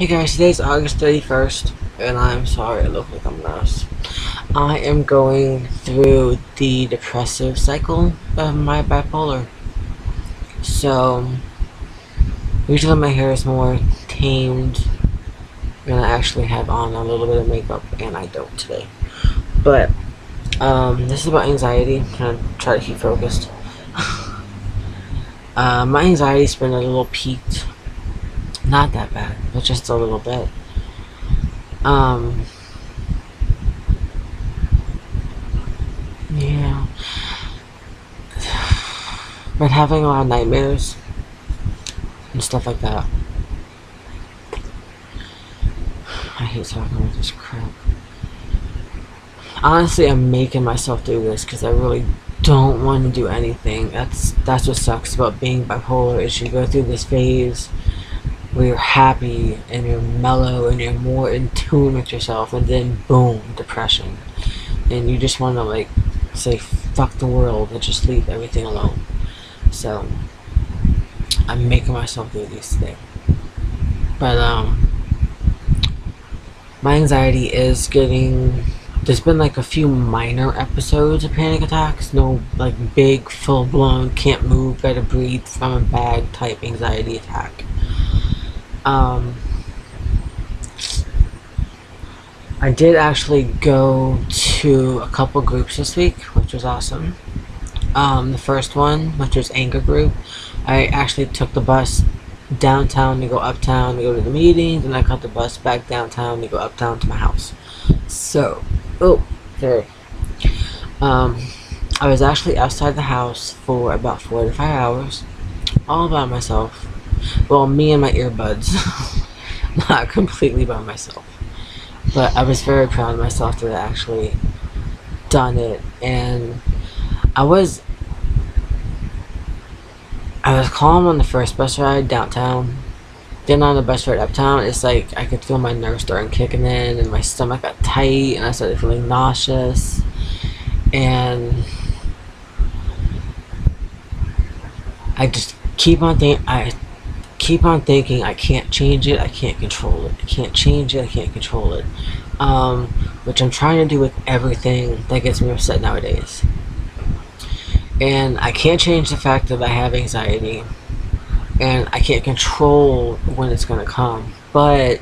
Hey guys, today's August 31st, and I'm sorry I look like I'm lost. I am going through the depressive cycle of my bipolar. So, usually my hair is more tamed, and I actually have on a little bit of makeup, and I don't today. But, this is about anxiety. I'm trying to try to keep focused. My anxiety's been a little peaked. Not that bad, but just a little bit. Um, yeah. But having a lot of nightmares and stuff like that. I hate talking about this crap. Honestly, I'm making myself do this because I really don't want to do anything. That's what sucks about being bipolar is you go through this phase where you're happy and you're mellow and you're more in tune with yourself, and then boom, depression, and you just want to like say fuck the world and just leave everything alone. So I'm making myself do these today. But my anxiety is getting. There's been like a few minor episodes of panic attacks. No like big, full blown, can't move, gotta breathe from a bag type anxiety attack. I did actually go to a couple groups this week, which was awesome. The first one, which was Anger Group, I actually took the bus downtown to go uptown to go to the meetings, and I caught the bus back downtown to go uptown to my house. So, sorry. I was actually outside the house for about 4 to 5 hours, all by myself. Well, me and my earbuds, not completely by myself. But I was very proud of myself that I actually done it, and I was calm on the first bus ride downtown. Then on the bus ride uptown, it's like I could feel my nerves starting kicking in, and my stomach got tight, and I started feeling nauseous. And I just keep on thinking I can't change it, I can't control it, I can't change it, I can't control it. Which I'm trying to do with everything that gets me upset nowadays. And I can't change the fact that I have anxiety, and I can't control when it's going to come, but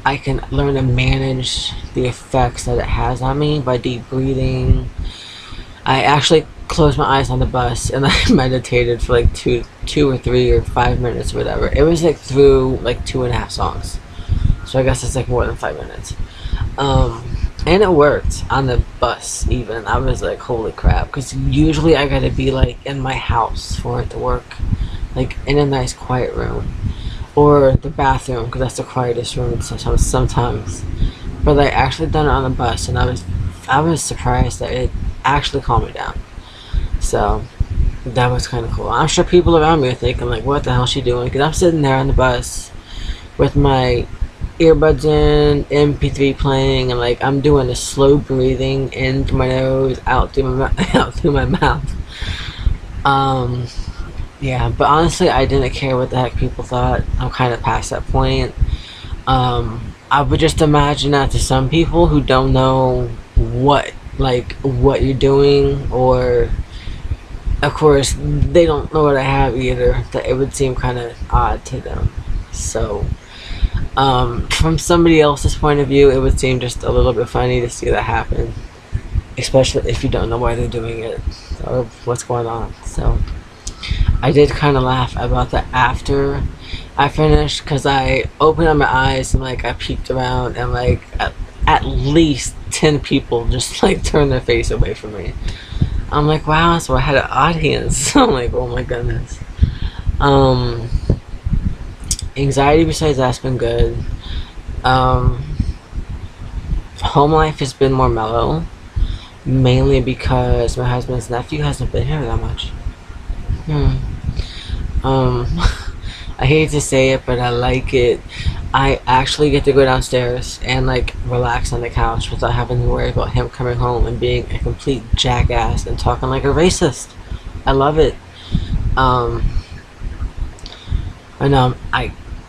I can learn to manage the effects that it has on me by deep breathing. I actually closed my eyes on the bus and I meditated for like two or 3 or 5 minutes or whatever. It was like through like 2.5 songs, so I guess it's like more than 5 minutes. And it worked on the bus even. I was like, holy crap, because usually I gotta be like in my house for it to work, like in a nice quiet room, or the bathroom, because that's the quietest room sometimes. But I actually done it on the bus, and I was surprised that it actually calmed me down. So that was kind of cool. I'm sure people around me are thinking like, what the hell is she doing? Because I'm sitting there on the bus with my earbuds in, MP3 playing, and like I'm doing a slow breathing in through my nose, out through my out through my mouth. Yeah, but honestly, I didn't care what the heck people thought. I'm kind of past that point. I would just imagine that to some people who don't know what you're doing, or of course they don't know what I have either, that it would seem kind of odd to them. So from somebody else's point of view, it would seem just a little bit funny to see that happen, especially if you don't know why they're doing it or what's going on. So I did kind of laugh about that after I finished, because I opened up my eyes and like I peeked around, and like at least 10 people just like turned their face away from me. I'm like, wow, so I had an audience. I'm like, oh my goodness. Anxiety besides that's been good. Home life has been more mellow, mainly because my husband's nephew hasn't been here that much. I hate to say it, but I like it. I actually get to go downstairs and like relax on the couch without having to worry about him coming home and being a complete jackass and talking like a racist. I love it. I know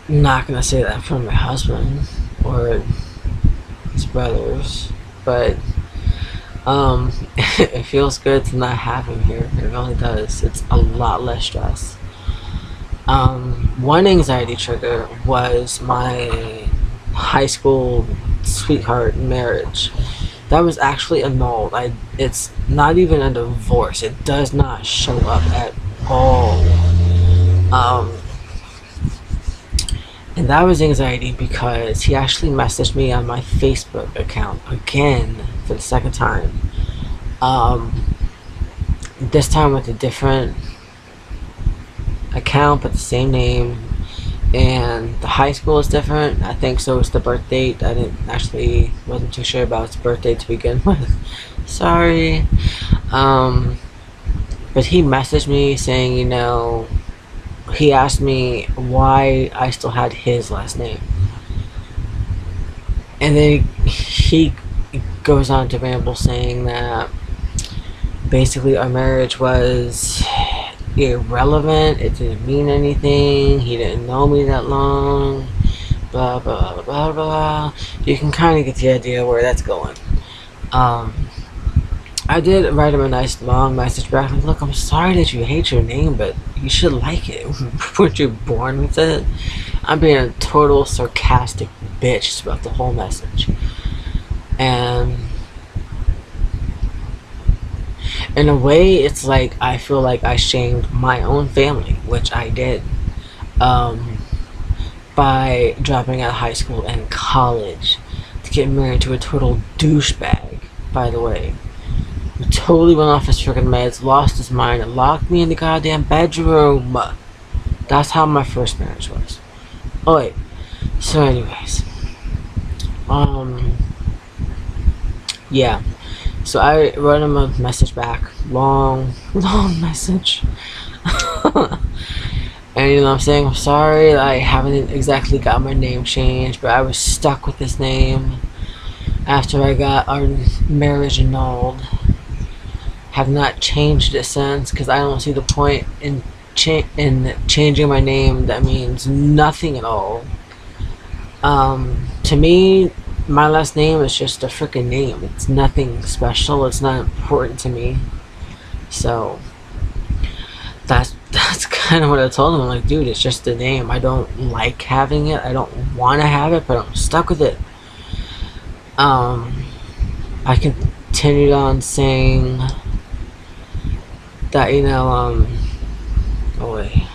I'm not gonna say that in front of my husband or his brothers, but it feels good to not have him here. It really does. It's a lot less stress. One anxiety trigger was my high school sweetheart marriage. That was actually annulled. It's not even a divorce. It does not show up at all. Um, and that was anxiety because he actually messaged me on my Facebook account again for the second time. Um, this time with a different account but the same name, and the high school is different. I think so is the birth date. I didn't actually wasn't too sure about his birthday to begin with. Sorry. But he messaged me saying, he asked me why I still had his last name. And then he goes on to ramble saying that basically our marriage was irrelevant, it didn't mean anything, he didn't know me that long, blah blah blah blah. You can kind of get the idea where that's going. I did write him a nice long message back. Like, look, I'm sorry that you hate your name, but you should like it. Weren't you born with it? I'm being a total sarcastic bitch throughout the whole message. And in a way, it's like I feel like I shamed my own family, which I did, by dropping out of high school and college to get married to a total douchebag, by the way. He totally went off his freaking meds, lost his mind, and locked me in the goddamn bedroom. That's how my first marriage was. Oh wait. So anyways. Yeah. So I wrote him a message back. Long message. And I'm saying I'm sorry I haven't exactly got my name changed, but I was stuck with this name after I got our marriage annulled. Have not changed it since because I don't see the point in changing my name. That means nothing at all. To me, my last name is just a freaking name. It's nothing special. It's not important to me. So that's kind of what I told him. I'm like, dude, it's just a name. I don't like having it. I don't want to have it, but I'm stuck with it. I continued on saying that, oh wait.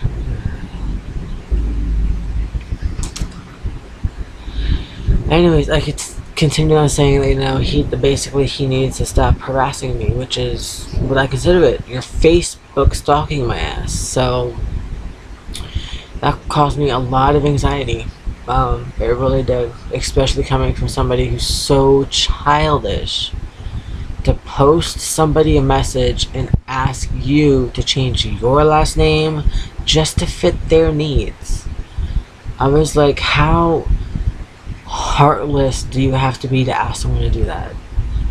Anyways, I could continue on saying that, he needs to stop harassing me, which is what I consider it. You're Facebook stalking my ass. So that caused me a lot of anxiety. It really did, especially coming from somebody who's so childish to post somebody a message and ask you to change your last name just to fit their needs. I was like, how heartless do you have to be to ask someone to do that?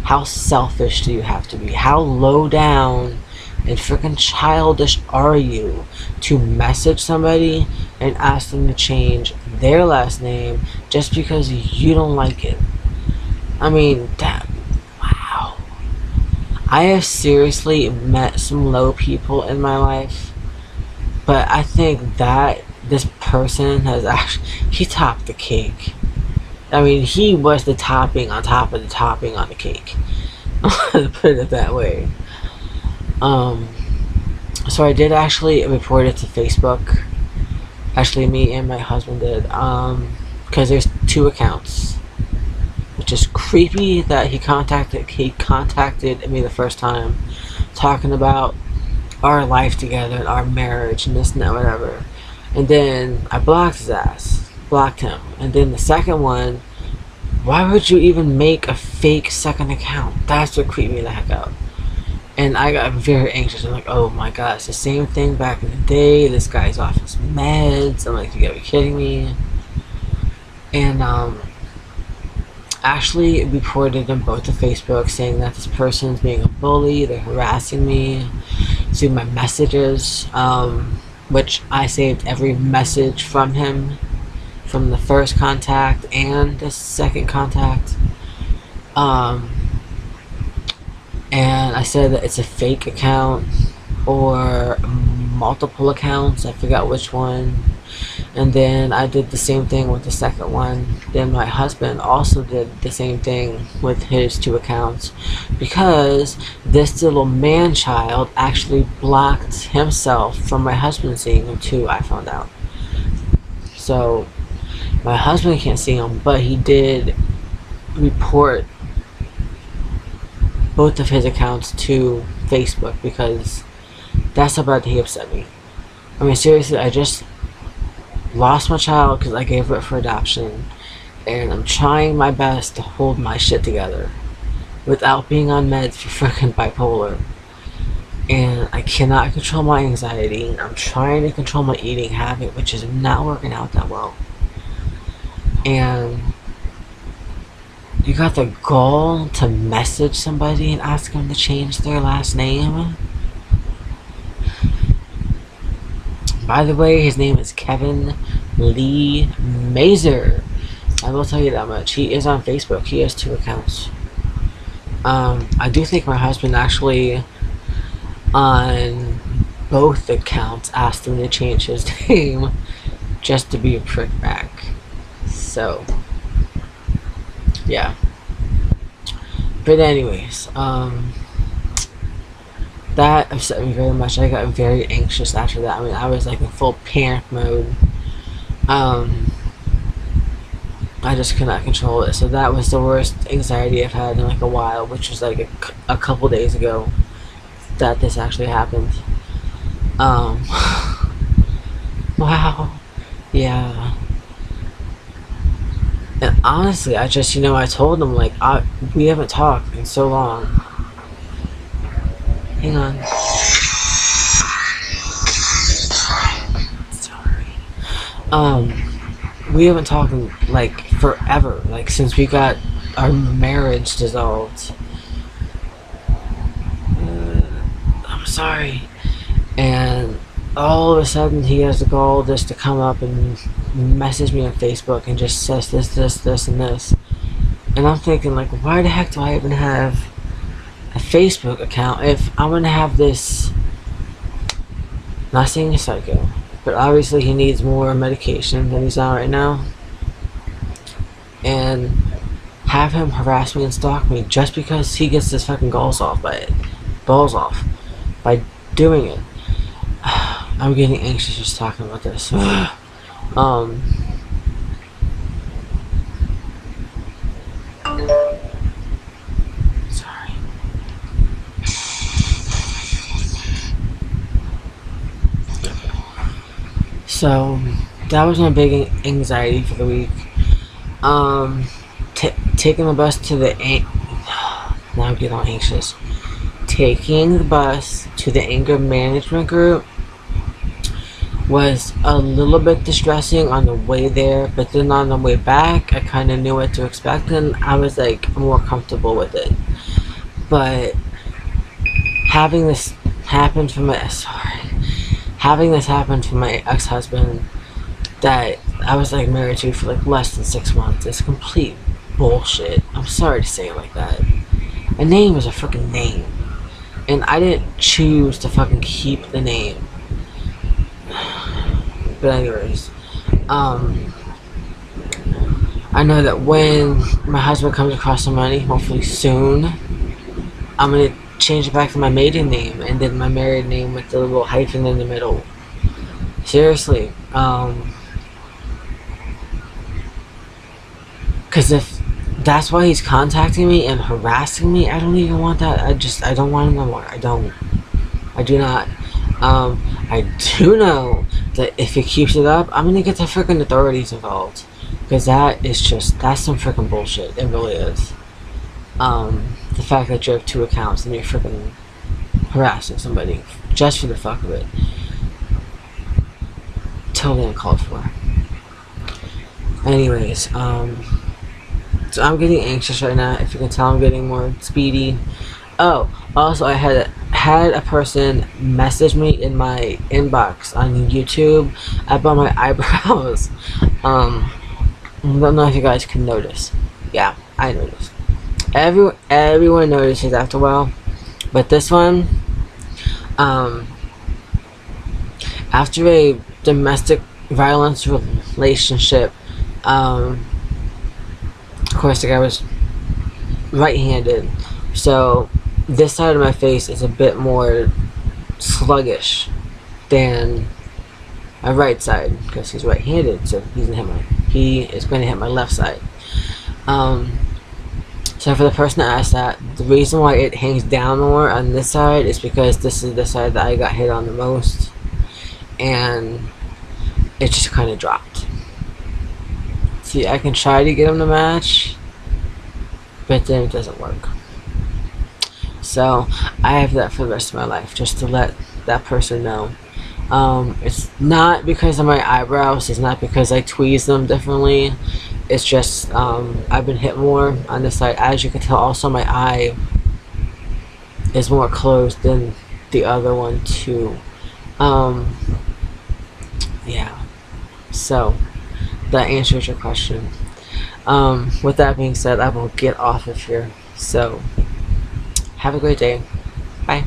How selfish do you have to be? How low down and freaking childish are you to message somebody and ask them to change their last name just because you don't like it? I mean, wow. I have seriously met some low people in my life, but I think that this person has actually, he topped the cake. I mean, he was the topping on top of the topping on the cake. To put it that way. So I did actually report it to Facebook. Actually, me and my husband did. Because there's two accounts. Which is creepy that he contacted me the first time, talking about our life together and our marriage and this and that, whatever. And then I blocked his ass. Blocked him. And then the second one, why would you even make a fake second account? That's what creeped me the heck out. And I got very anxious. I'm like, oh my god, it's the same thing back in the day. This guy's off his meds. I'm like, you gotta be kidding me. And actually reported them both to Facebook saying that this person's being a bully, they're harassing me, see my messages, which I saved every message from him from the first contact and the second contact. And I said that it's a fake account or multiple accounts. I forgot which one. And then I did the same thing with the second one. Then my husband also did the same thing with his 2 accounts, because this little man child actually blocked himself from my husband seeing him too, I found out. So my husband can't see him, but he did report both of his accounts to Facebook, because that's how bad he upset me. I mean, seriously, I just lost my child because I gave her up for adoption, and I'm trying my best to hold my shit together without being on meds for freaking bipolar. And I cannot control my anxiety. I'm trying to control my eating habit, which is not working out that well. And you got the gall to message somebody and ask them to change their last name? By the way, his name is Kevin Lee Mazer. I will tell you that much. He is on Facebook. He has 2 accounts. I do think my husband actually, on both accounts, asked him to change his name just to be a prick back. So, yeah. But anyways, that upset me very much. I got very anxious after that. I mean, I was like in full panic mode. I just could not control it. So that was the worst anxiety I've had in like a while, which was like a couple days ago that this actually happened. Wow. Yeah. And honestly, I just, I told him, like, we haven't talked in so long. Hang on. Sorry. We haven't talked in, like, forever. Like, since we got our marriage dissolved. I'm sorry. And all of a sudden, he has the gall just to come up and message me on Facebook and just says this, and this. And I'm thinking, like, why the heck do I even have a Facebook account if I'm gonna have this? Not saying he's psycho, but obviously he needs more medication than he's on right now. And have him harass me and stalk me just because he gets his fucking balls off by doing it. I'm getting anxious just talking about this. Sorry. So that was my big anxiety for the week. Taking the bus to the now I'm getting all anxious. Taking the bus to the anger management group was a little bit distressing on the way there, but then on the way back, I kind of knew what to expect, and I was like more comfortable with it. But having this happen for my ex-husband that I was like married to for like less than 6 months is complete bullshit. I'm sorry to say it like that. A name is a freaking name, and I didn't choose to fucking keep the name. But anyways, I know that when my husband comes across some money, hopefully soon, I'm gonna change it back to my maiden name and then my married name with the little hyphen in the middle. Seriously, because if that's why he's contacting me and harassing me, I don't even want that. I don't want him no more. I do not. I do know that if he keeps it up, I'm gonna get the freaking authorities involved, because that's some freaking bullshit. It really is. The fact that you have 2 accounts and you're freaking harassing somebody just for the fuck of it, totally uncalled for. Anyways, so I'm getting anxious right now. If you can tell, I'm getting more speedy. Oh, also I had had a person message me in my inbox on YouTube about my eyebrows. I don't know if you guys can notice. Yeah, I noticed. Everyone notices after a while, but this one, um, after a domestic violence relationship, of course the guy was right-handed, so this side of my face is a bit more sluggish than my right side because he's right-handed, so he is going to hit my left side. So for the person that asked that, the reason why it hangs down more on this side is because this is the side that I got hit on the most, and it just kind of dropped. See, I can try to get them to match, but then it doesn't work. So I have that for the rest of my life, just to let that person know. It's not because of my eyebrows, it's not because I tweeze them differently, it's just I've been hit more on this side. As you can tell, also my eye is more closed than the other one too. Yeah, so that answers your question. With that being said, I will get off of here, so have a great day. Bye.